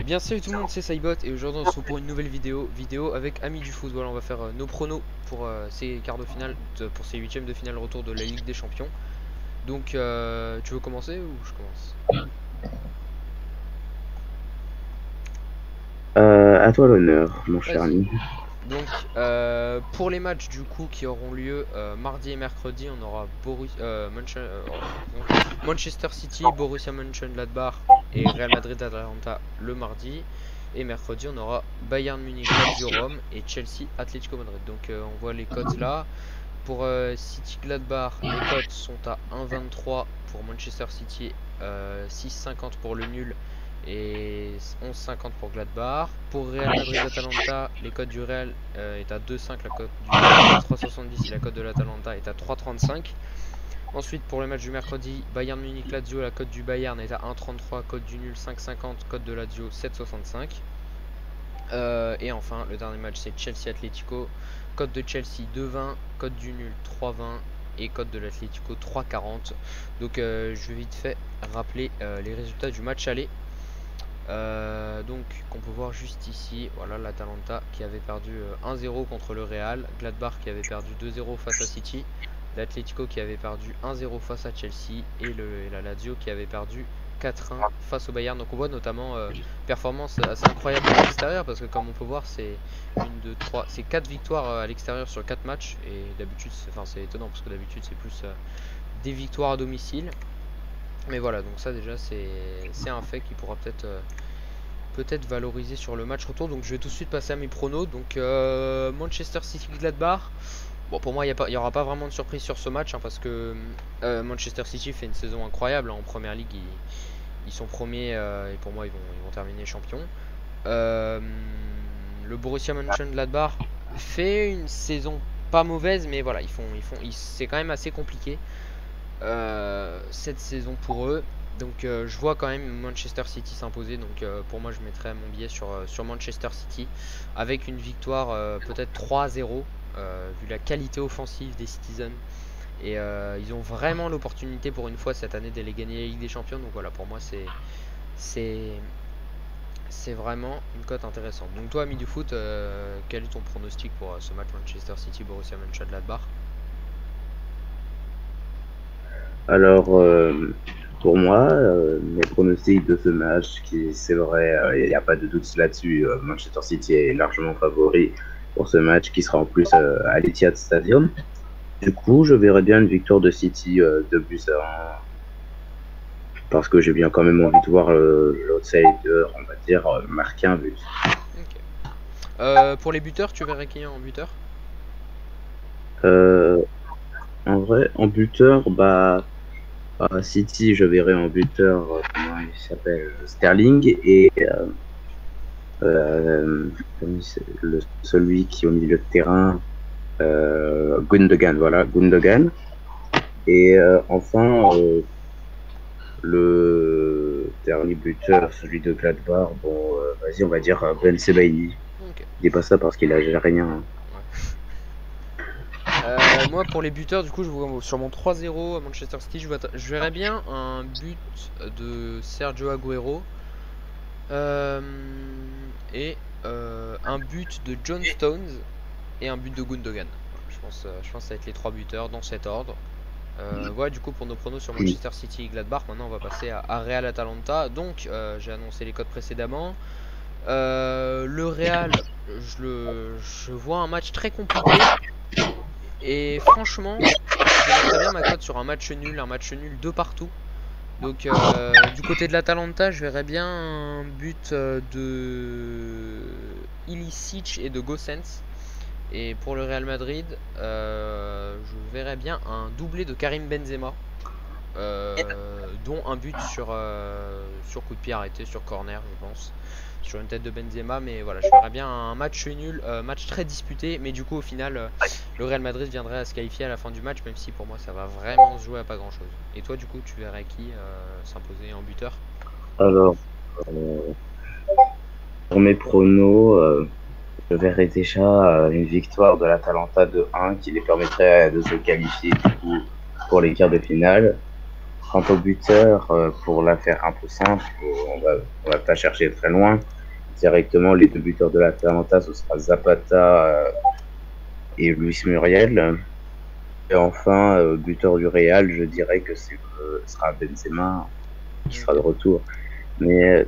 bien salut tout le monde, c'est Saibot et aujourd'hui on se retrouve pour une nouvelle vidéo avec Amis du foot. Voilà, on va faire nos pronos pour ces quarts de finale, pour ces huitièmes de finale retour de la Ligue des Champions. Donc tu veux commencer ou je commence? À toi l'honneur, mon cher Vas-y. ami. Donc pour les matchs du coup qui auront lieu mardi et mercredi, on aura Manchester City, Borussia Mönchengladbach et Real Madrid Atalanta le mardi. Et mercredi, on aura Bayern Munich, Lazio Rome et Chelsea Atlético Madrid. Donc on voit les cotes là. Pour City Gladbach, les cotes sont à 1,23 pour Manchester City, 6,50 pour le nul et 11,50 pour Gladbach. Pour Real Madrid Atalanta, les cotes du Real est à 2,5, la cote du nul est à 3,70 et la cote de l'Atalanta est à 3,35. Ensuite, pour le match du mercredi, Bayern Munich Lazio, la cote du Bayern est à 1,33, cote du nul 5,50, cote de Lazio 7,65. Et enfin, le dernier match, c'est Chelsea Atlético. Cote de Chelsea 2,20, cote du nul 3,20 et cote de l'Atlético 3,40. Donc je vais vite fait rappeler les résultats du match aller. Donc qu'on peut voir juste ici, voilà l'Atalanta qui avait perdu 1-0 contre le Real, Gladbach qui avait perdu 2-0 face à City, l'Atlético qui avait perdu 1-0 face à Chelsea et la Lazio qui avait perdu 4-1 face au Bayern. Donc on voit notamment performance assez incroyable à l'extérieur parce que comme on peut voir c'est 4 victoires à l'extérieur sur 4 matchs et d'habitude c'est étonnant parce que d'habitude c'est plus des victoires à domicile. Mais voilà, donc ça déjà c'est un fait qui pourra peut-être valoriser sur le match retour. Donc je vais tout de suite passer à mes pronos. Donc Manchester City Gladbach. Bon, pour moi il n'y aura pas vraiment de surprise sur ce match parce que Manchester City fait une saison incroyable en première ligue. Ils sont premiers et pour moi ils vont terminer champions. Le Borussia Mönchengladbach fait une saison pas mauvaise, mais voilà, c'est quand même assez compliqué cette saison pour eux. Donc je vois quand même Manchester City s'imposer. Donc pour moi je mettrais mon billet sur Manchester City avec une victoire peut-être 3-0 vu la qualité offensive des Citizens. Et ils ont vraiment l'opportunité pour une fois cette année d'aller gagner la Ligue des Champions. Donc voilà, pour moi c'est vraiment une cote intéressante. Donc toi ami du foot, quel est ton pronostic pour ce match Manchester City Borussia Mönchengladbach? Alors, pour moi, mes pronostics de ce match, qui c'est vrai, il n'y a pas de doute là-dessus, Manchester City est largement favori pour ce match qui sera en plus à l'Etihad Stadium. Du coup, je verrais bien une victoire de City 2 buts à 1 parce que j'ai bien quand même envie de voir l'outsider, on va dire, marquer un but. Ok. Pour les buteurs, tu verrais qui en buteur? Euh, En vrai, en buteur, à City, je verrais en buteur, comment il s'appelle, Sterling et celui qui est au milieu de terrain, Gundogan, voilà, Gundogan. Et enfin, le dernier buteur, celui de Gladbach, bon, vas-y, on va dire Ben Sebaini. Ok. Je dis pas ça parce qu'il a rien. Hein. Moi, pour les buteurs, du coup, je vois sur mon 3-0 à Manchester City, je verrais bien un but de Sergio Agüero euh, et un but de John Stones et un but de Gundogan. Voilà, je pense que ça va être les trois buteurs dans cet ordre. Voilà, du coup, pour nos pronos sur Manchester City et Gladbach, maintenant on va passer à Real Atalanta. Donc, j'ai annoncé les codes précédemment. Le Real, je vois un match très compliqué. Et franchement, je mettrais bien ma cote sur un match nul de partout. Donc du côté de l'Atalanta, je verrais bien un but de Ilicic et de Gossens. Et pour le Real Madrid, je verrais bien un doublé de Karim Benzema, dont un but sur coup de pied arrêté, sur corner, je pense, sur une tête de Benzema. Mais voilà, je verrais bien un match nul, match très disputé. Mais du coup, au final, le Real Madrid viendrait à se qualifier à la fin du match, même si pour moi, ça va vraiment se jouer à pas grand chose. Et toi, du coup, tu verrais qui s'imposer en buteur? Alors, euh, pour mes pronos, je verrais déjà une victoire de l'Atalanta de 1 qui les permettrait de se qualifier du coup pour les quarts de finale. Quant au buteur, pour la faire un peu simple, on va pas chercher très loin. directement, les deux buteurs de l'Atalanta, ce sera Zapata et Luis Muriel. Et enfin, buteur du Real, je dirais que ce sera Benzema qui sera de retour. Mais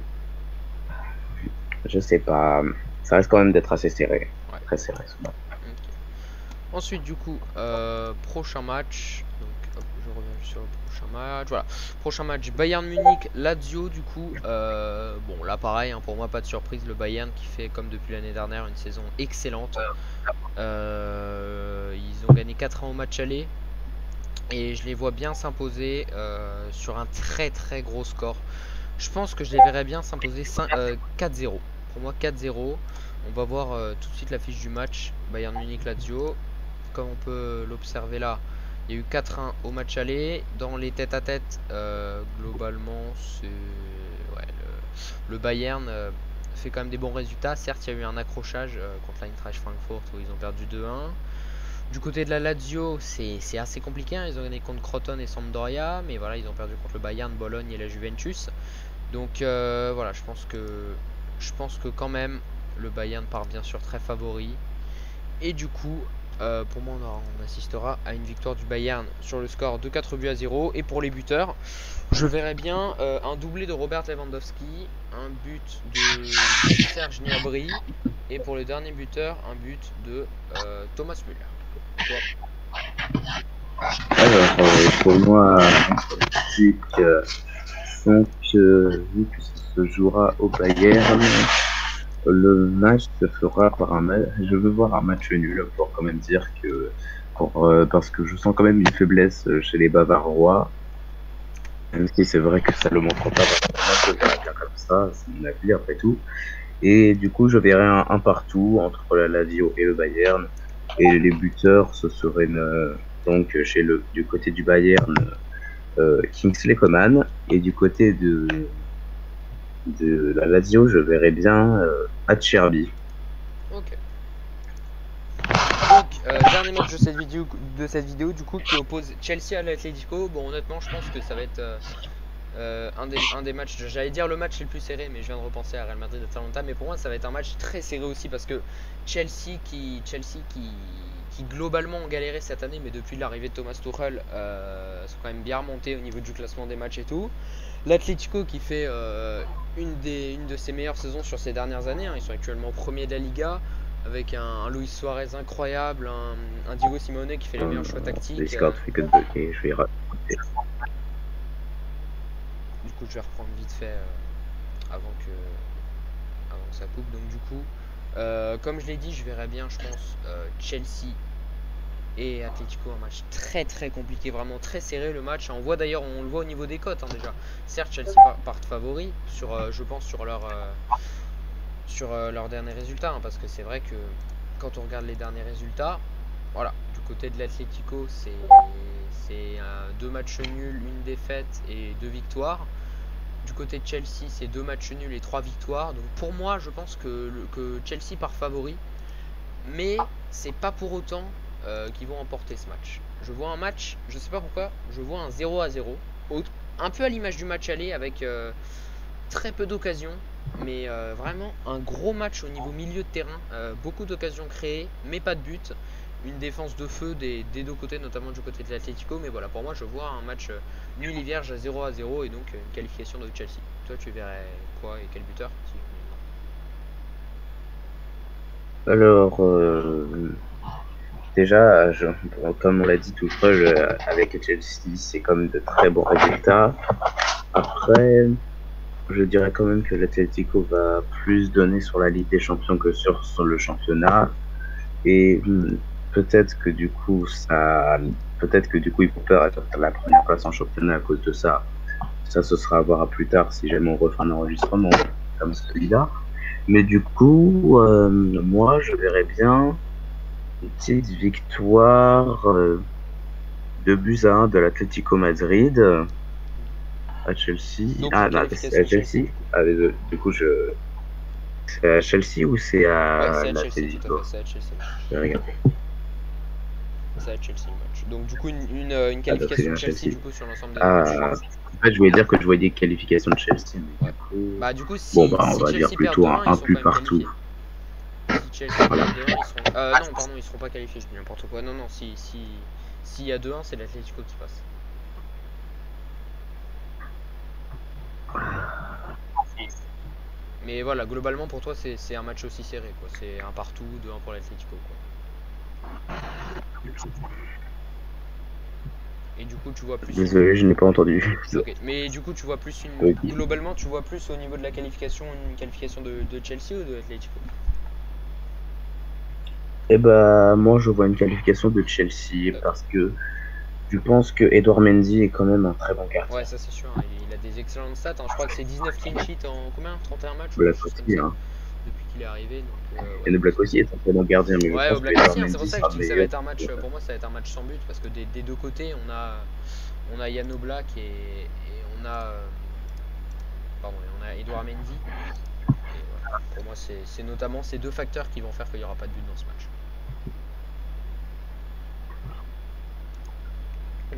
je sais pas, ça risque quand même d'être assez serré. Ouais. Très serré. Okay. Ensuite, du coup, prochain match. Donc, hop, je reviens sur le prochain match. Voilà, prochain match Bayern Munich, Lazio. Du coup, bon, là pareil, hein, pour moi, pas de surprise. Le Bayern qui fait comme depuis l'année dernière une saison excellente. Ils ont gagné 4 ans au match aller. Et je les vois bien s'imposer sur un très très gros score. Je pense que je les verrais bien s'imposer 4-0. Pour moi 4-0. On va voir tout de suite la fiche du match. Bayern Munich-Lazio. Comme on peut l'observer là, il y a eu 4-1 au match aller. Dans les tête-à-tête, globalement, c'est ouais, le Bayern fait quand même des bons résultats. Certes, il y a eu un accrochage contre l'Eintracht Francfort où ils ont perdu 2-1. Du côté de la Lazio, c'est assez compliqué, hein. Ils ont gagné contre Crotone et Sampdoria, mais voilà, ils ont perdu contre le Bayern, Bologne et la Juventus. Donc voilà, je pense que quand même le Bayern part bien sûr très favori. Et du coup, pour moi, on assistera à une victoire du Bayern sur le score de 4-0. Et pour les buteurs, je verrais bien un doublé de Robert Lewandowski, un but de Serge Gnabry, et pour le dernier buteur, un but de Thomas Müller. Toi. Alors, pour moi, donc, vu que ça se jouera au Bayern, le match se fera par un match. Je veux voir un match nul pour quand même dire que, parce que je sens quand même une faiblesse chez les Bavarois. Même si c'est vrai que ça le montre pas vraiment, je verrai bien comme ça, c'est mon avis après tout. Et du coup, je verrai un partout entre la Lazio et le Bayern. Et les buteurs, ce serait donc du côté du Bayern, Kingsley Coman, et du côté de la Lazio, je verrais bien Acerbi. Ok. Donc, dernier match de cette vidéo du coup qui oppose Chelsea à l'Atlético. Bon, honnêtement, je pense que ça va être un des matchs, j'allais dire le match le plus serré, mais je viens de repenser à Real Madrid Atalanta. Mais pour moi, ça va être un match très serré aussi parce que Chelsea qui globalement ont galéré cette année, mais depuis l'arrivée de Thomas Tuchel, sont quand même bien remontés au niveau du classement des matchs et tout. L'Atlético qui fait une de ses meilleures saisons sur ces dernières années, hein. Ils sont actuellement premiers de la Liga avec un Luis Suarez incroyable, un Diego Simeone qui fait les meilleurs choix tactiques. Discord fait que de bloquer, je vais raconter. Du coup, je vais reprendre vite fait avant que ça coupe. Donc du coup, comme je l'ai dit, je verrais bien, je pense, Chelsea et Atlético, un match très très compliqué, vraiment très serré le match. On le voit au niveau des cotes, hein, déjà. Certes, Chelsea partent favoris je pense sur leurs derniers résultats, hein, parce que c'est vrai que quand on regarde les derniers résultats, voilà, du côté de l'Atlético, c'est 2 matchs nuls, une défaite et 2 victoires. Du côté de Chelsea, c'est 2 matchs nuls et 3 victoires. Donc pour moi, je pense que Chelsea part favori. Mais c'est pas pour autant qu'ils vont emporter ce match. Je vois un match, je sais pas pourquoi, je vois un 0-0. Un peu à l'image du match aller avec très peu d'occasions. Mais vraiment un gros match au niveau milieu de terrain. Beaucoup d'occasions créées, mais pas de but. Une défense de feu des deux côtés, notamment du côté de l'Atlético. Mais voilà, pour moi, je vois un match nul et vierge à 0-0 et donc une qualification de Chelsea. Toi, tu verrais quoi et quel buteur? Alors, déjà, comme on l'a dit tout à l'heure, avec Chelsea, c'est quand même de très bons résultats. Après, je dirais quand même que l'Atlético va plus donner sur la Ligue des Champions que sur le championnat. Et peut-être que du coup, ils vont perdre la première place en championnat à cause de ça. Ça, ce sera à voir à plus tard si jamais on refait un enregistrement comme celui-là. Mais du coup, moi, je verrais bien une petite victoire 2-1 de l'Atlético Madrid à Chelsea. Donc, c'est à Chelsea. Du coup, c'est à Chelsea ou c'est à ouais, c'est à Chelsea, l'Atlético? tout à fait, c'est à Chelsea. Je vais regarder. Ça va être Chelsea le match. Donc du coup une Ah, donc c'est qualification bien de Chelsea Chelsea. du coup sur l'ensemble des matchs. Ah, en fait, je voulais dire que je voyais qualification de Chelsea, mais Ouais. du coup, Bah du coup bon, si, bah, on si va dire Chelsea perd plutôt 2-1, ils un sont quand plus même partout. qualifiés. Si Chelsea Voilà. perd 2-1, ils seront. Non, pardon, ils seront pas qualifiés, je dis n'importe quoi. Non, non, s'il y a 2-1, c'est l'Atlético qui passe. Mais voilà, globalement pour toi, c'est un match aussi serré, quoi. C'est un partout, 2-1 pour l'Atlético, quoi. Et du coup, tu vois plus une. Désolé, je n'ai pas entendu. Ok, mais du coup, tu vois plus une. Oui. Globalement, tu vois plus au niveau de la qualification, une qualification de Chelsea ou de l'Atlético? Eh bah, moi, je vois une qualification de Chelsea D'accord. parce que je pense que Edouard Mendy est quand même un très bon Ouais, gardien. ça c'est sûr, hein, il a des excellentes stats, hein. Je crois que c'est 19 clean sheets en combien? 31 matchs ou quelque Black chose comme aussi, ça hein. depuis qu'il est arrivé. Donc, Et ouais. le Black aussi est un très bon gardien, mais je Ouais, au pense que Black Edouard aussi, hein, c'est pour Mendy ça que je sera dis que ça va meilleur. être un match, pour moi, ça va être un match sans but parce que des deux côtés, on a Yann Oblak et on a. Pardon, et on a Edouard Mendy. Et voilà. Pour moi, c'est notamment ces deux facteurs qui vont faire qu'il n'y aura pas de but dans ce match.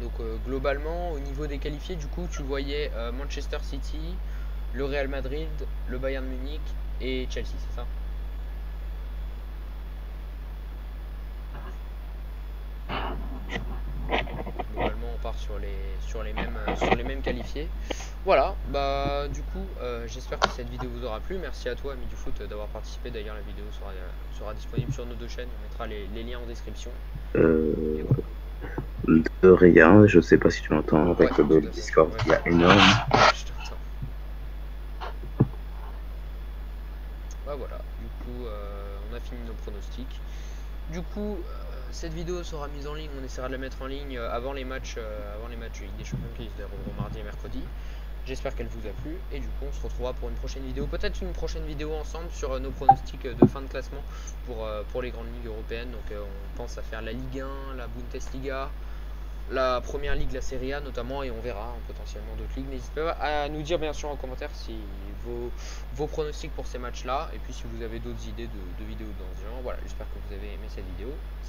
Donc globalement, au niveau des qualifiés, du coup, tu voyais Manchester City, le Real Madrid, le Bayern Munich et Chelsea, c'est ça? Globalement, on part sur les mêmes qualifiés. Voilà, bah du coup, j'espère que cette vidéo vous aura plu. Merci à toi, ami du foot, d'avoir participé. D'ailleurs, la vidéo sera disponible sur nos deux chaînes. On mettra les liens en description. Et Euh, voilà. de rien, je sais pas si tu m'entends Ouais, avec le tout bug à fait. Discord Ouais, qui est énorme. je t'entends. Bah voilà, du coup, on a fini nos pronostics. Du coup, cette vidéo sera mise en ligne. On essaiera de la mettre en ligne avant les matchs de Ligue des Champions qui se dérouleront mardi et mercredi. J'espère qu'elle vous a plu et du coup on se retrouvera pour une prochaine vidéo. Peut-être une prochaine vidéo ensemble sur nos pronostics de fin de classement pour les grandes ligues européennes. Donc on pense à faire la Ligue 1, la Bundesliga, la Première Ligue, la Serie A notamment, et on verra potentiellement d'autres ligues. N'hésitez pas à nous dire bien sûr en commentaire si vos pronostics pour ces matchs là et puis si vous avez d'autres idées de vidéos dans ce genre. Voilà, j'espère que vous avez aimé cette vidéo. Salut!